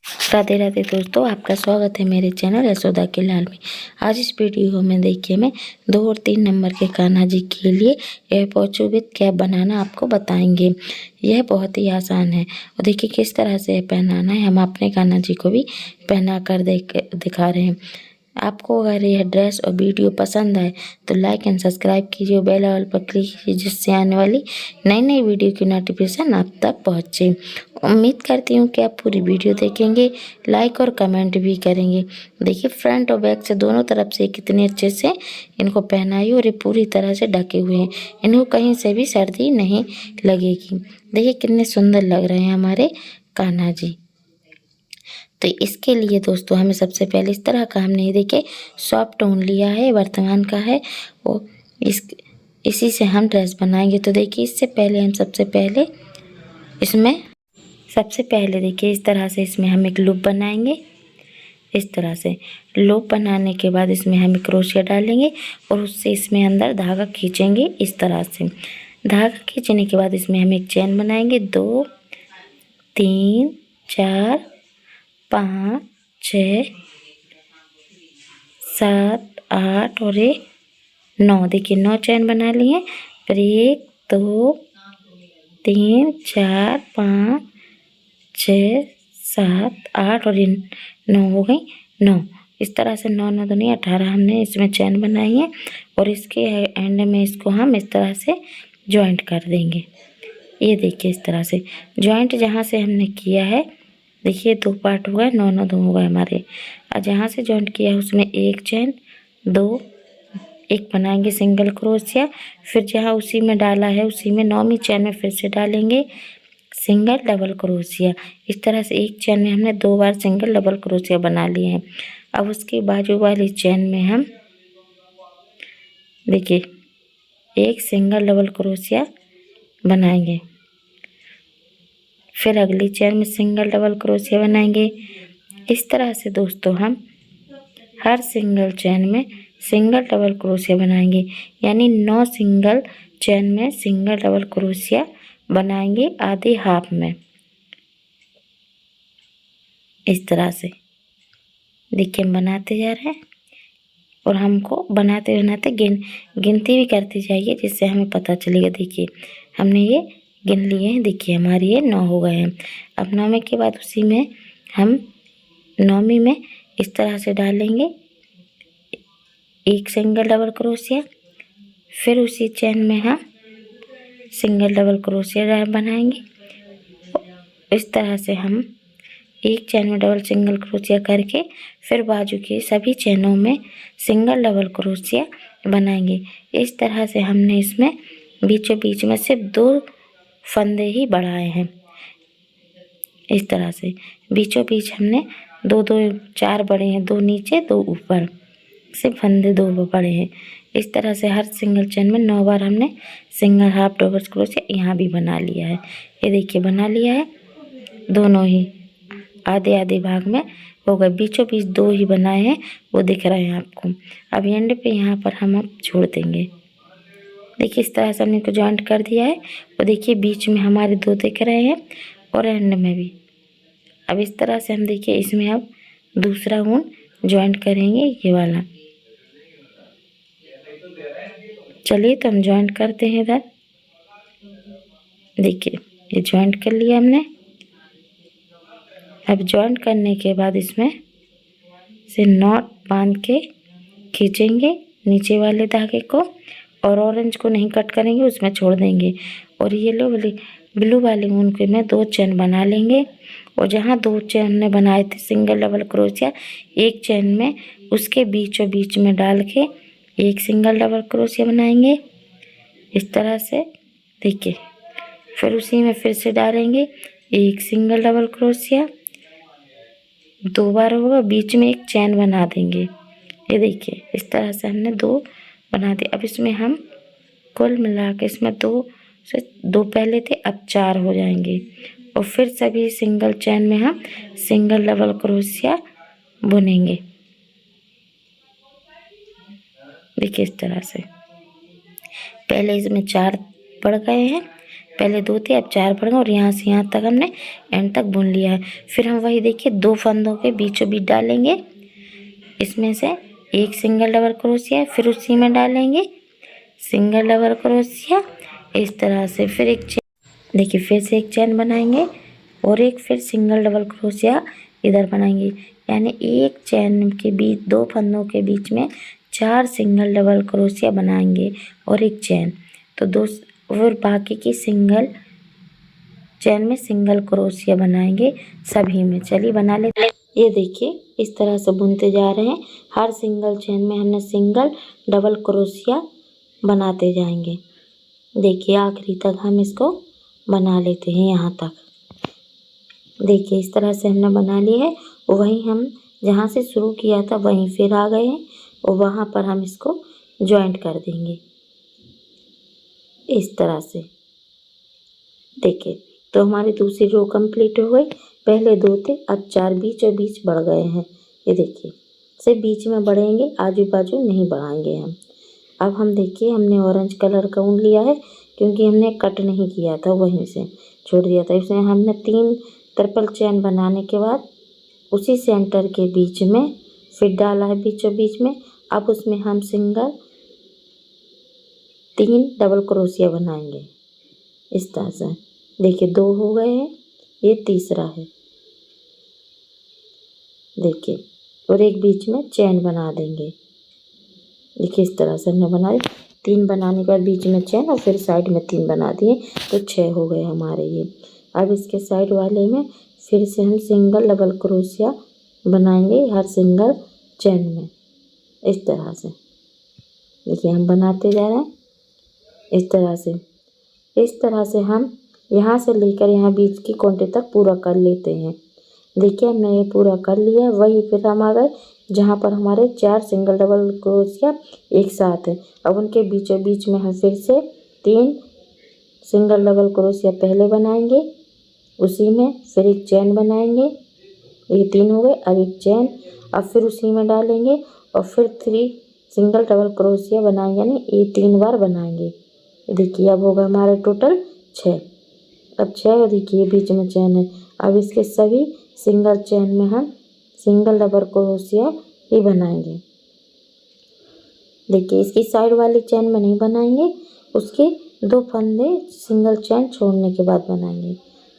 राधे राधे दोस्तों, आपका स्वागत है मेरे चैनल यशोदा के लाल में। आज इस वीडियो में देखिए मैं 2 और 3 नंबर के कान्हा जी के लिए यह पोचो विद कैप बनाना आपको बताएंगे। यह बहुत ही आसान है और देखिए किस तरह से पहनाना है। हम अपने कान्हा जी को भी पहना कर दिखा रहे हैं। आपको अगर यह ड्रेस और वीडियो पसंद आए तो लाइक एंड सब्सक्राइब कीजिए, बेल आइकन पर क्लिक कीजिए जिससे आने वाली नई नई वीडियो की नोटिफिकेशन आप तक पहुंचे। उम्मीद करती हूं कि आप पूरी वीडियो देखेंगे, लाइक और कमेंट भी करेंगे। देखिए फ्रंट और बैक से दोनों तरफ से कितने अच्छे से इनको पहनाई और ये पूरी तरह से ढके हुए हैं। इनको कहीं से भी सर्दी नहीं लगेगी। देखिए कितने सुंदर लग रहे हैं हमारे कान्हा जी। तो इसके लिए दोस्तों हमें सबसे पहले इस तरह का हमने देखिए सॉफ्ट ऊन लिया है, वर्तमान का है, वो इसी से हम ड्रेस बनाएंगे। तो देखिए इससे पहले हम सबसे पहले देखिए इस तरह से इसमें हम एक लूप बनाएंगे। इस तरह से लूप बनाने के बाद इसमें हम क्रोशिया डालेंगे और उससे इसमें अंदर धागा खींचेंगे। इस तरह से धागा खींचने के बाद इसमें हम एक चेन बनाएंगे। 2 3 4 5 6 7 8 और 9। देखिए 9 चैन बना लिए। फिर 1 2 3 4 5 6 7 8 और 9 हो गई 9। इस तरह से 9 9 दूनी 18 हमने इसमें चैन बनाई है और इसके एंड में इसको हम इस तरह से जॉइंट कर देंगे। ये देखिए इस तरह से जॉइंट जहाँ से हमने किया है, देखिए 2 पार्ट हो गए, 9 9 2 हो गए हमारे। और जहाँ से जॉइंट किया है उसमें एक चैन 2 एक बनाएंगे सिंगल क्रोशिया। फिर जहाँ उसी में डाला है उसी में 9वीं चैन में फिर से डालेंगे सिंगल डबल क्रोशिया। इस तरह से एक चैन में हमने 2 बार सिंगल डबल क्रोशिया बना लिए हैं। अब उसके बाजू वाली चैन में हम देखिए एक सिंगल डबल क्रोशिया बनाएंगे। फिर अगली चैन में सिंगल डबल क्रोशिया बनाएंगे। इस तरह से दोस्तों हम हर सिंगल चैन में सिंगल डबल क्रोशिया बनाएंगे, यानी 9 सिंगल चैन में सिंगल डबल क्रोशिया बनाएंगे आधे हाफ में। इस तरह से देखिए हम बनाते जा रहे हैं और हमको बनाते बनाते गिनती भी करती जाइए जिससे हमें पता चलेगा। देखिए हमने ये गिन लिए हैं, देखिए हमारे ये 9 हो गए हैं। अब 9वें के बाद उसी में हम 9वीं में इस तरह से डालेंगे एक सिंगल डबल क्रोशिया। फिर उसी चैन में हम सिंगल डबल क्रोशिया बनाएंगे। इस तरह से हम एक चैन में डबल सिंगल क्रोशिया करके फिर बाजू के सभी चैनों में सिंगल डबल क्रोशिया बनाएंगे। इस तरह से हमने इसमें बीचों बीच में सिर्फ 2 फंदे ही बढ़ाए हैं। इस तरह से बीचों बीच हमने 2 2 4 बड़े हैं, 2 नीचे 2 ऊपर, सिर्फ फंदे 2 बड़े हैं। इस तरह से हर सिंगल चैन में 9 बार हमने सिंगल हाफ डबल क्रोशिया यहाँ भी बना लिया है। ये देखिए बना लिया है, दोनों ही आधे आधे भाग में हो गए। बीचों बीच 2 ही बनाए हैं, वो दिख रहे हैं आपको। अब एंड पे यहाँ पर हम अब छोड़ देंगे। देखिए इस तरह से हमने को जॉइंट कर दिया है और देखिए बीच में हमारे 2 दिख रहे हैं और एंड में भी। अब इस तरह से हम देखिए इसमें अब दूसरा ऊन जॉइंट करेंगे, ये वाला। चलिए तो हम जॉइंट करते हैं इधर। देखिए ये जॉइंट कर लिया हमने। अब जॉइंट करने के बाद इसमें से नॉट बांध के खींचेंगे नीचे वाले धागे को और ऑरेंज को नहीं कट करेंगे, उसमें छोड़ देंगे। और येलो वाली ब्लू वाले ऊन के में 2 चैन बना लेंगे और जहाँ 2 चैन ने बनाए थे सिंगल डबल क्रोशिया, एक चैन में उसके बीचों बीच में डाल के एक सिंगल डबल क्रोशिया बनाएंगे। इस तरह से देखिए फिर उसी में फिर से डालेंगे एक सिंगल डबल क्रोशिया, 2 बार होगा, बीच में एक चैन बना देंगे। ये देखिए इस तरह से हमने 2 बना दिए। अब इसमें हम कुल मिला के इसमें 2 से 2 पहले थे, अब 4 हो जाएंगे और फिर सभी सिंगल चैन में हम सिंगल डबल क्रोशिया बुनेंगे। देखिए इस तरह से पहले इसमें 4 पड़ गए हैं, पहले 2 थे, अब 4 पड़ गए और यहाँ से यहाँ तक हमने एंड तक बुन लिया है। फिर हम वही देखिए 2 फंदों के बीचों बीच डालेंगे, इसमें से एक सिंगल डबल क्रोशिया, फिर उसी में डालेंगे सिंगल डबल क्रोशिया, इस तरह से फिर एक चेन, देखिए फिर से एक चेन बनाएंगे और एक फिर सिंगल डबल क्रोशिया इधर बनाएंगे, यानी एक चेन के बीच 2 फंदों के बीच में 4 सिंगल डबल क्रोशिया बनाएंगे और एक चेन, तो 2 और बाकी की सिंगल चेन में सिंगल क्रोशिया बनाएंगे सभी में। चलिए बना लेते। ये देखिए इस तरह से बुनते जा रहे हैं, हर सिंगल चेन में हमने सिंगल डबल क्रोशिया बनाते जाएंगे। देखिए आखिरी तक हम इसको बना लेते हैं, यहाँ तक देखिए इस तरह से हमने बना लिया है। वहीं हम जहाँ से शुरू किया था वहीं फिर आ गए हैं और वहाँ पर हम इसको जॉइंट कर देंगे इस तरह से। देखिए तो हमारी दूसरी रो कंप्लीट हो गई, पहले 2 थे, अब 4 बीचों बीच बढ़ गए हैं। ये देखिए सिर्फ बीच में बढ़ेंगे, आजू बाजू नहीं बढ़ाएंगे हम। अब हम देखिए हमने ऑरेंज कलर का ऊन लिया है, क्योंकि हमने कट नहीं किया था, वहीं से छोड़ दिया था। इसमें हमने 3 ट्रिपल चेन बनाने के बाद उसी सेंटर के बीच में फिर डाला है बीचों बीच में। अब उसमें हम सिंगल 3 डबल क्रोशिया बनाएंगे इस तरह से। देखिए 2 हो गए हैं, ये तीसरा है देखिए, और एक बीच में चेन बना देंगे। देखिए इस तरह से हमने बनाए, 3 बनाने के बाद बीच में चेन और फिर साइड में 3 बना दिए, तो 6 हो गए हमारे ये। अब इसके साइड वाले में फिर से हम सिंगल डबल क्रोशिया बनाएंगे हर सिंगल चेन में इस तरह से। देखिए हम बनाते जा रहे हैं इस तरह से। इस तरह से हम यहाँ से लेकर यहाँ बीच की कोंटे तक पूरा कर लेते हैं। देखिए हमने ये पूरा कर लिया। वही फिर हम आ गए जहाँ पर हमारे 4 सिंगल डबल क्रोशिया एक साथ है। अब उनके बीचों बीच में हम फिर से 3 सिंगल डबल क्रोशिया पहले बनाएंगे, उसी में फिर एक चेन बनाएंगे, ये 3 हो गए। अब एक चेन, अब फिर उसी में डालेंगे और फिर 3 सिंगल डबल क्रोशिया बनाएंगे, यानी ये 3 बार बनाएंगे। देखिए अब होगा हमारा टोटल 6। अब 6 देखिए बीच में चेन है। अब इसके सभी सिंगल चेन में हम सिंगल डबल क्रोशिया ही बनाएंगे। देखिए इसकी साइड वाली चेन में नहीं बनाएंगे, उसके 2 फंदे सिंगल चेन छोड़ने के बाद बनाएंगे।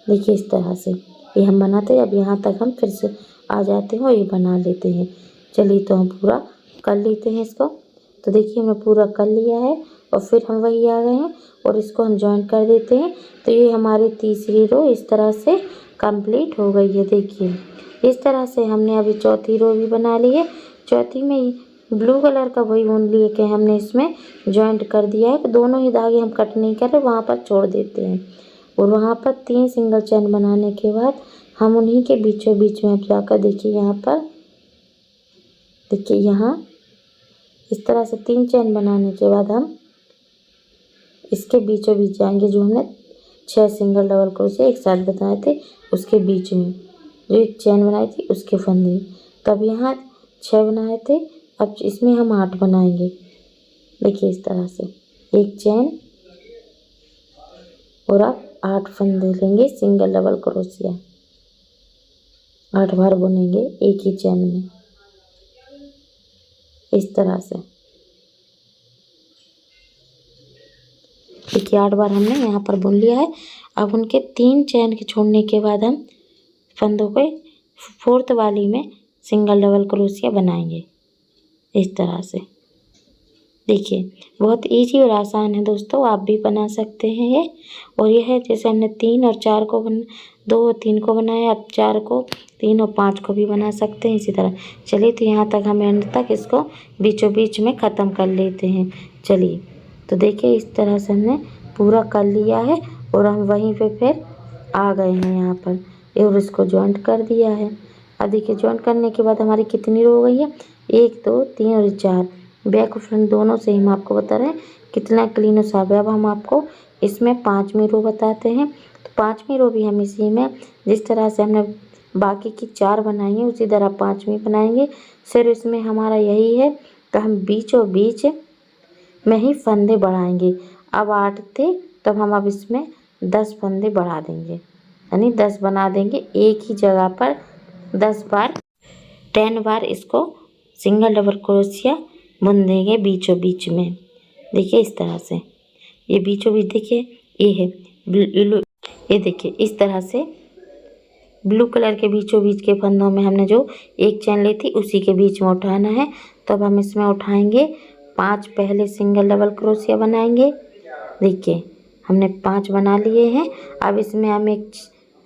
देखिए इस तरह से ये हम बनाते हैं। अब यहाँ तक हम फिर से आ जाते हैं और ये बना लेते हैं। चलिए तो हम पूरा कर लेते हैं इसको। तो देखिए हमने पूरा कर लिया है और फिर हम वही आ गए हैं और इसको हम जॉइन कर देते हैं। तो ये हमारी तीसरी रो इस तरह से कंप्लीट हो गई है। देखिए इस तरह से हमने अभी चौथी रो भी बना ली है। चौथी में ब्लू कलर का वही ऊन लिए के हमने इसमें जॉइंट कर दिया है। दोनों ही धागे हम कट नहीं कर रहे, वहाँ पर छोड़ देते हैं और वहाँ पर 3 सिंगल चेन बनाने के बाद हम उन्हीं के बीचों बीच में जाकर देखिए यहाँ पर देखिए यहाँ इस तरह से 3 चेन बनाने के बाद हम इसके बीचों बीच जाएंगे, जो हमने 6 सिंगल डबल क्रोशिया एक साथ बनाए थे उसके बीच में जो एक चेन बनाई थी उसके फंदे। तब यहाँ 6 बनाए थे, अब इसमें हम 8 बनाएंगे। देखिए इस तरह से एक चेन और अब 8 फंदे लेंगे सिंगल डबल क्रोशिया, 8 बार बुनेंगे एक ही चेन में इस तरह से। देखिए 8 बार हमने यहाँ पर बुन लिया है। अब उनके 3 चेन के छोड़ने के बाद हम फंदों के 4th वाली में सिंगल डबल क्रोशिया बनाएंगे इस तरह से। देखिए बहुत इजी और आसान है दोस्तों, आप भी बना सकते हैं ये। और ये है जैसे हमने 3 और 4 को 2 और 3 को बनाया, अब 4 को 3 और 5 को भी बना सकते हैं इसी तरह। चलिए तो यहाँ तक हम एंड तक इसको बीचों बीच में ख़त्म कर लेते हैं। चलिए तो देखिए इस तरह से हमने पूरा कर लिया है और हम वहीं पे फिर आ गए हैं यहाँ पर और इसको जॉइंट कर दिया है। अब देखिए जॉइंट करने के बाद हमारी कितनी रो हो गई है, 1 2 3 और 4। बैक और फ्रंट दोनों से हम आपको बता रहे हैं कितना क्लीन और साफ है। अब हम आपको इसमें 5वीं रो बताते हैं। तो 5वीं रो भी हम इसी में जिस तरह से हमने बाकी की 4 बनाई हैं उसी तरह 5वीं बनाएंगे। सिर्फ इसमें हमारा यही है कि हम बीचों बीच में ही फंदे बढ़ाएंगे। अब 8 थे, तब हम अब इसमें 10 फंदे बढ़ा देंगे, यानी 10 बना देंगे। एक ही जगह पर 10 बार 10 बार इसको सिंगल डबल क्रोशिया बुन देंगे बीचों बीच में। देखिए इस तरह से, ये बीचों बीच देखिए ये है ब्लू, ये देखिए इस तरह से ब्लू कलर के बीचों बीच के फंदों में हमने जो एक चैन ली थी उसी के बीच में उठाना है। तो अब हम इसमें उठाएंगे 5 पहले सिंगल डबल क्रोशिया बनाएंगे। देखिए हमने 5 बना लिए हैं। अब इसमें हम एक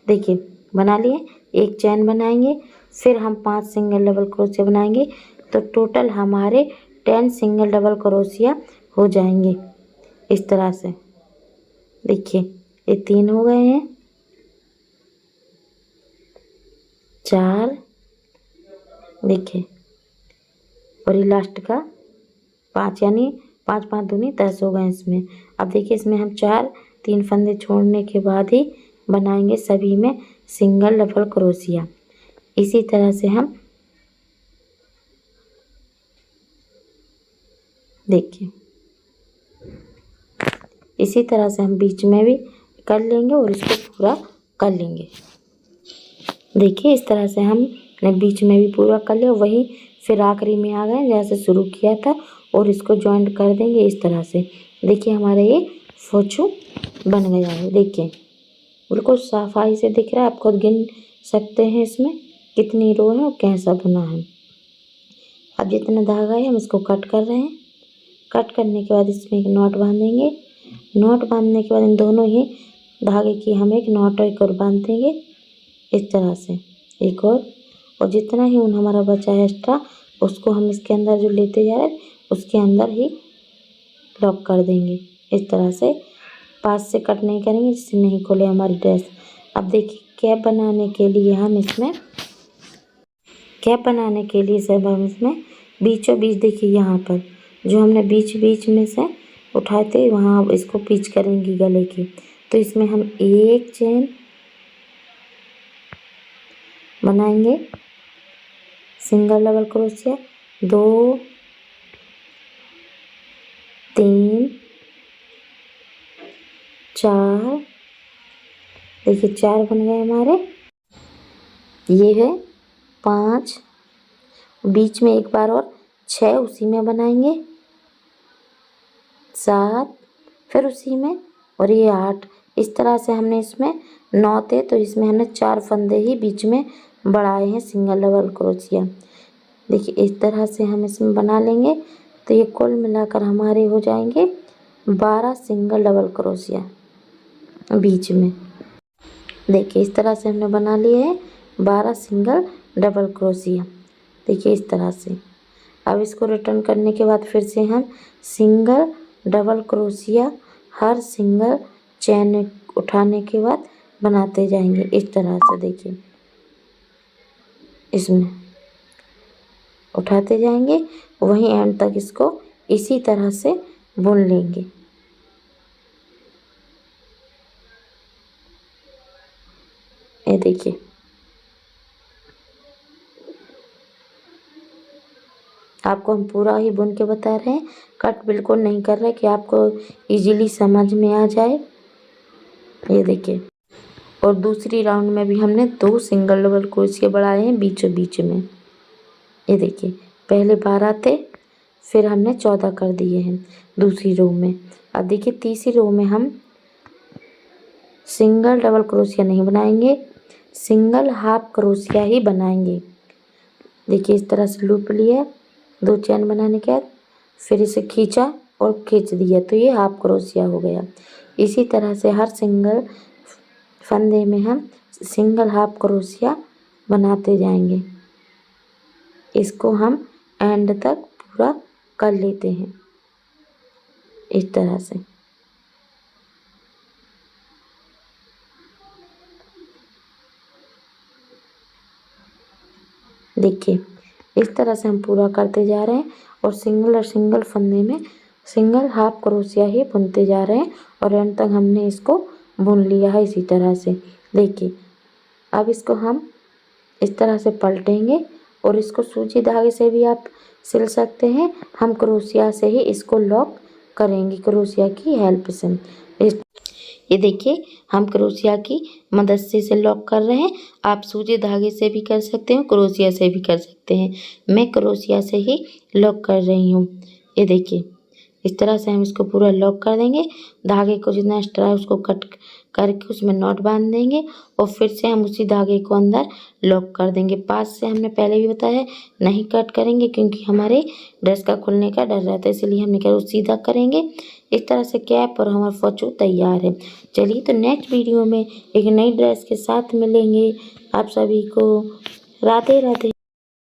देखिए बना लिए, एक चैन बनाएंगे, फिर हम 5 सिंगल डबल क्रोशिया बनाएंगे। तो टोटल हमारे 10 सिंगल डबल क्रोशिया हो जाएंगे इस तरह से। देखिए ये 3 हो गए हैं, 4 देखिए, और ये लास्ट का 5, यानी 5 5 दूनी 10 हो गए इसमें। अब देखिए इसमें हम 3 फंदे छोड़ने के बाद ही बनाएंगे सभी में सिंगल डबल क्रोशिया। इसी तरह से हम देखिए इसी तरह से हम बीच में भी कर लेंगे और इसको पूरा कर लेंगे। देखिए इस तरह से हमने बीच में भी पूरा कर लिया, वही फिर आखिरी में आ गए जहाँ से शुरू किया था और इसको जॉइंट कर देंगे इस तरह से। देखिए हमारा ये फोचू बन गया है। देखिए बिल्कुल सफाई से दिख रहा है, आप खुद गिन सकते हैं इसमें कितनी रो है और कैसा बुना है। अब जितना धागा है हम इसको कट कर रहे हैं। कट करने के बाद इसमें एक नॉट बांधेंगे। नॉट बांधने के बाद इन दोनों ही धागे की हम एक नॉट एक और बांध देंगे इस तरह से, एक और जितना ही ऊन हमारा बचा है एक्स्ट्रा उसको हम इसके अंदर जो लेते जा रहे हैं उसके अंदर ही लॉक कर देंगे इस तरह से। पास से कट नहीं करेंगे जिससे नहीं खोले हमारी ड्रेस। अब देखिए कैप बनाने के लिए हम इसमें सब हम इसमें बीचों बीच देखिए यहाँ पर जो हमने बीच बीच में से उठाए थे वहाँ इसको पिच करेंगी गले की। तो इसमें हम एक चेन बनाएंगे सिंगल डबल क्रोशिया, 2 3 4 देखिए 4 बन गए हमारे। ये है 5, बीच में एक बार और 6 उसी में बनाएंगे, 7 फिर उसी में, और ये 8। इस तरह से हमने इसमें 9 थे तो इसमें हमने 4 फंदे ही बीच में बढ़ाए हैं सिंगल डबल क्रोशिया। देखिए इस तरह से हम इसमें बना लेंगे तो ये कुल मिलाकर हमारे हो जाएंगे 12 सिंगल डबल क्रोशिया बीच में। देखिए इस तरह से हमने बना लिए हैं 12 सिंगल डबल क्रोशिया। देखिए इस तरह से। अब इसको रिटर्न करने के बाद फिर से हम सिंगल डबल क्रोशिया हर सिंगल चैन उठाने के बाद बनाते जाएंगे इस तरह से। देखिए इसमें उठाते जाएंगे, वहीं एंड तक इसको इसी तरह से बुन लेंगे। ये देखिए आपको हम पूरा ही बुन के बता रहे हैं, कट बिल्कुल नहीं कर रहे कि आपको इजीली समझ में आ जाए। ये देखिए, और दूसरी राउंड में भी हमने 2 सिंगल डबल क्रोशिया बढ़ाए हैं बीचों बीच में। ये देखिए पहले 12 थे फिर हमने 14 कर दिए हैं दूसरी रो में। अब देखिए तीसरी रो में हम सिंगल डबल क्रोशिया नहीं बनाएंगे, सिंगल हाफ क्रोशिया ही बनाएंगे। देखिए इस तरह से लूप लिया, 2 चैन बनाने के बाद फिर इसे खींचा और खींच दिया तो ये हाफ क्रोशिया हो गया। इसी तरह से हर सिंगल फंदे में हम सिंगल हाफ क्रोशिया बनाते जाएंगे। इसको हम एंड तक पूरा कर लेते हैं इस तरह से। देखिए इस तरह से हम पूरा करते जा रहे हैं और सिंगल फंदे में सिंगल हाफ क्रोशिया ही बुनते जा रहे हैं और एंड तक हमने इसको बुन लिया है इसी तरह से। देखिए अब इसको हम इस तरह से पलटेंगे और इसको सूजी धागे से भी आप सिल सकते हैं। हम क्रोशिया से ही इसको लॉक करेंगे, क्रोशिया की हेल्प से। ये देखिए हम क्रोशिया की मदद से इसे लॉक कर रहे हैं। आप सूजी धागे से भी कर सकते हो, क्रोशिया से भी कर सकते हैं। मैं क्रोशिया से ही लॉक कर रही हूँ। ये देखिए इस तरह से हम इसको पूरा लॉक कर देंगे। धागे को जितना एक्स्ट्रा है उसको कट करके उसमें नॉट बांध देंगे और फिर से हम उसी धागे को अंदर लॉक कर देंगे। पास से हमने पहले भी बताया नहीं कट करेंगे क्योंकि हमारे ड्रेस का खुलने का डर रहता है, इसलिए हमने कहा सीधा करेंगे। इस तरह से कैप और हमारा फॉर्चू तैयार है। चलिए तो नेक्स्ट वीडियो में एक नई ड्रेस के साथ मिलेंगे। आप सभी को राधे राधे।